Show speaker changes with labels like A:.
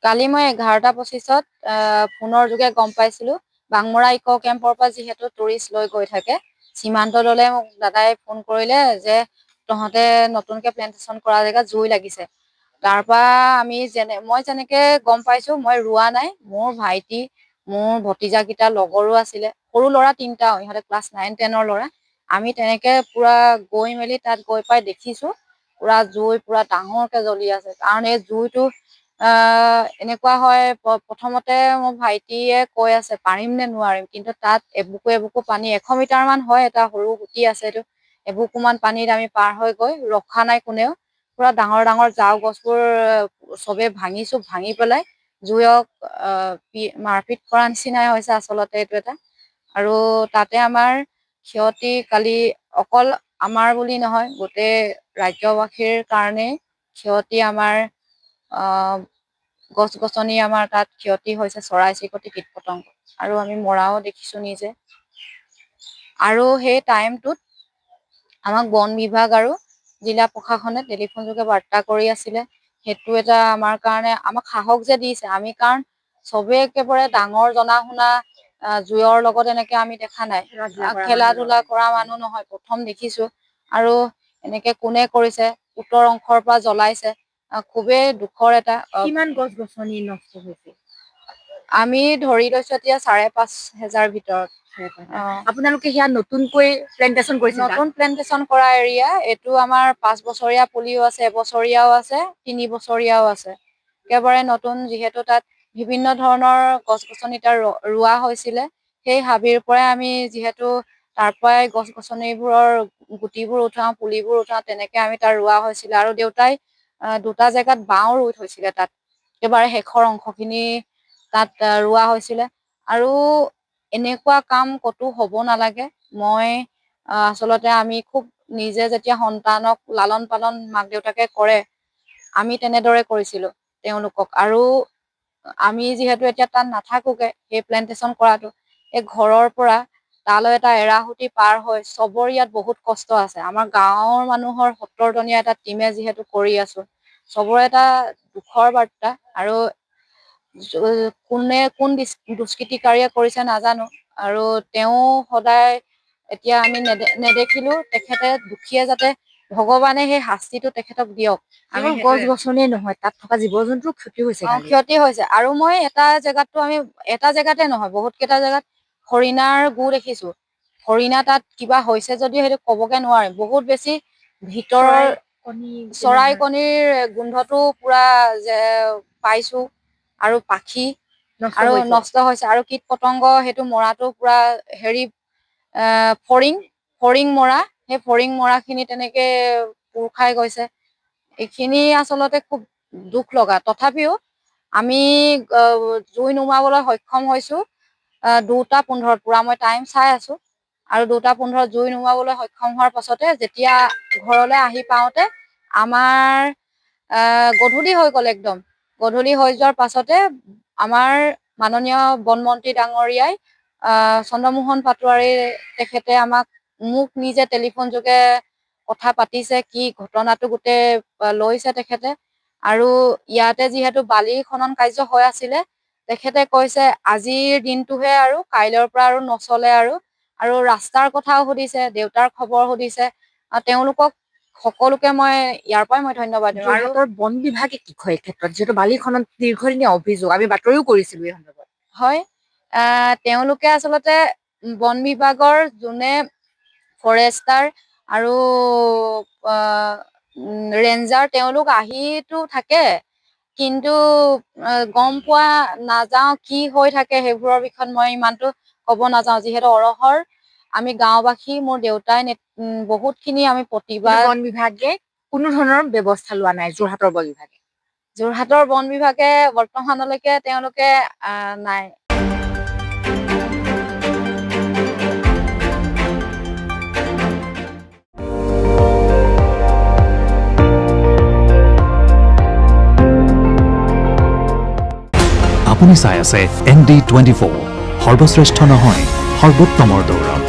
A: কালি মই 11:25 ফোনৰ যোগে গম পাইছিলো বাংমৰা ইক' কেম্পৰ পৰা যিহেতু টুৰিষ্ট লৈ গৈ থাকে সীমান্ত দলে মোক দাদাই ফোন কৰিলে যে তহঁতে নতুনকে প্লেন্টেশ্যন কৰা জেগাত জুই লাগিছে। তাৰ পৰা মই যেনেকে গম পাইছো, মই ৰোৱা নাই, মোৰ ভাইটি মোৰ ভতিজাকেইটা লগৰো আছিলে, সৰু ল'ৰা 3টা, ইহঁতে ক্লাছ 9-10ৰ ল'ৰা। আমি তেনেকে পুৰা গৈ মেলি তাত গৈ পাই দেখিছো পুৰা জুই পুৰা ডাঙৰকে জ্বলি আছে। কাৰণ এই জুইটো এনেকুৱা হয়, প্ৰথমতে মোৰ ভাইটিয়ে কৈ আছে পাৰিম নে নোৱাৰিম, কিন্তু তাত এবুকু এবুকু পানী 100 মিটাৰ মান হয়, এটা সৰু সুঁতি আছে, এইটো এবুকুমান পানীত আমি পাৰ হৈ গৈ ৰখা নাই কোনেও, পুৰা ডাঙৰ ডাঙৰ জাও গছবোৰ চবে ভাঙিছো, ভাঙি পেলাই জুয়ক মাৰপিট কৰা নিচিনাই হৈছে আচলতে এইটো এটা। আৰু তাতে আমাৰ ক্ষতি কালি অকল আমাৰ বুলি নহয়, গোটেই ৰাজ্যবাসীৰ কাৰণে ক্ষতি। আমাৰ গছ গছনি আমাৰ তাত ক্ষতি হৈছে, চৰাই চিৰিকটি কীট পতংগ, আৰু আমি মৰাও দেখিছো নিজে। আৰু সেই টাইমটোত আমাক বন বিভাগ আৰু জিলা প্ৰশাসনে টেলিফোন যোগে বাৰ্তা কৰি আছিলে। সেইটো এটা আমাৰ কাৰণে আমাক সাহস যে দিছে, আমি কাৰণ চবে একেবাৰে ডাঙৰ জনা শুনা জুয়ৰ লগত এনেকে আমি দেখা নাই, খেলা ধূলা কৰা মানুহ নহয়, প্ৰথম দেখিছো। আৰু এনেকে কোনে কৰিছে, উত্তৰ অংশৰ পৰা জ্বলাইছে, খুবেই দুখৰ এটা।
B: কিমান গছ গছনি নষ্ট হৈছে?
A: আমি ধৰি লৈছো এতিয়া 5,500 ভিতৰত।
B: আপোনালোকে সেয়া নতুনকৈ প্লেন্টেশ্যন কৰিছে?
A: নতুন প্লেন্টেশ্যন কৰা এৰিয়া এইটো। আমাৰ 5 বছৰীয়া পুলিও আছে, এবছৰীয়াও আছে, 3 বছৰীয়াও আছে, একেবাৰে নতুন। যিহেতু তাত বিভিন্ন ধৰণৰ গছ গছনি তাত ৰোৱা হৈছিলে, সেই হাবিৰ পৰাই আমি যিহেতু তাৰ পৰাই গছ গছনিবোৰৰ গুটিবোৰ উঠাও, পুলিবোৰ উঠাও, তেনেকে আমি তাত ৰোৱা হৈছিলে। আৰু দেউতাই 2টা জেগাত বাঁও ৰুই থৈছিলে, তাত একেবাৰে শেষৰ অংশখিনি তাত ৰোৱা হৈছিলে। আৰু এনেকুৱা কাম কতো হ'ব নালাগে। মই আচলতে আমি খুব নিজে যেতিয়া সন্তানক লালন পালন মাক দেউতাকে কৰে, আমি তেনেদৰে কৰিছিলো তেওঁলোকক। আৰু আমি যিহেতু এতিয়া তাত নাথাকোগে, সেই প্লেন্টেশ্যন কৰাটো এই ঘৰৰ পৰা তালৈ এটা এৰাসুতি পাৰ হয়, চবৰ ইয়াত বহুত কষ্ট আছে। আমাৰ গাঁৱৰ মানুহৰ 70 জনীয়া এটা টিমে যিহেতু কৰি আছো, চবৰে এটা দুখৰ বাৰ্তা। আৰু কোন দুষ্কৃতিকাৰীয়ে কৰিছে নাজানো, আৰু তেওঁ সদায় এতিয়া আমি নেদেখিলো, তেখেতে দুখীয়ে যাতে ভগৱানে সেই শাস্তিটো তেখেতক দিয়ক।
B: আমি গছ গছনিয়ে নহয়, তাত থকা জীৱ জন্তুৰ ক্ষতি হৈছে।
A: ক্ষতি হৈছে। আৰু মই এটা জেগাতে নহয়, বহুত কেইটা জেগাত হৰিণাৰ গু দেখিছো। হৰিণা তাত কিবা হৈছে যদিও সেইটো কবগে নোৱাৰিম, বহুত বেছি ভিতৰৰ চৰাই কণীৰ গোন্ধটো পুৰা পাইছো। আৰু পাখি আৰু নষ্ট হৈছে, আৰু কীট পতংগ সেইটো মৰাটো পুৰা হেৰি ফৰিং মৰা, সেই ফৰিং মৰা খিনি তেনেকে পুৰ খাই গৈছে। এইখিনি আচলতে খুব দুখ লগা। তথাপিও আমি জুই নুমুৱাবলৈ সক্ষম হৈছো 2:15 পুৰা মই টাইম চাই আছো। আৰু 2:15 জুই নুমুৱাবলৈ সক্ষম হোৱাৰ পাছতে যেতিয়া ঘৰলৈ আহি পাওঁতে আমাৰ গধূলি হৈ গ'ল। একদম গধূলি হৈ যোৱাৰ পাছতে আমাৰ মাননীয় বনমন্ত্ৰী ডাঙৰীয়াই চন্দ্ৰমোহন পাটোৱাৰী তেখেতে মোক নিজে টেলিফোন যোগে কথা পাতিছে, কি ঘটনাটো গোটেই লৈছে তেখেতে। আৰু ইয়াতে যিহেতু বালি খনন কাৰ্য হৈ আছিলে, তেখেতে কৈছে আজিৰ দিনটোহে, আৰু কাইলৈৰ পৰা আৰু নচলে। আৰু ৰাস্তাৰ কথাও সুধিছে, দেউতাৰ খবৰ সুধিছে। তেওঁলোকক সকলোকে মই ইয়াৰ পৰাই মই ধন্যবাদ দিওঁ। আৰু
B: বন বিভাগে কি কয় ক্ষেত্ৰত, যিহেতু বালি খনন দীৰ্ঘদিনীয়া অভিযোগ, আমি বাতৰিও কৰিছিলো এই সন্দৰ্ভত?
A: হয়, তেওঁলোকে আচলতে বন বিভাগৰ যোনে ফৰেষ্টাৰ আৰু ৰেঞ্জাৰ, তেওঁলোক আহিটো থাকে, কিন্তু গম পোৱা নাযাওঁ কি হৈ থাকে সেইবোৰৰ বিষয়ত মই ইমানটো কব নাযাওঁ। যিহেতু অৰহৰ আমি গাঁওবাসী, মোৰ দেউতাই বহুত খিনি আমি প্ৰতিবাদ।
B: বন বিভাগে কোনো ধৰণৰ ব্যৱস্থা লোৱা নাই?
A: যোৰহাটৰ বন বিভাগে বৰ্তমানলৈকে তেওঁলোকে নাই।
C: আপুনি চাই আছে ND24, সৰ্বশ্ৰেষ্ঠ নহয়, সৰ্বোত্তমৰ দৌৰ।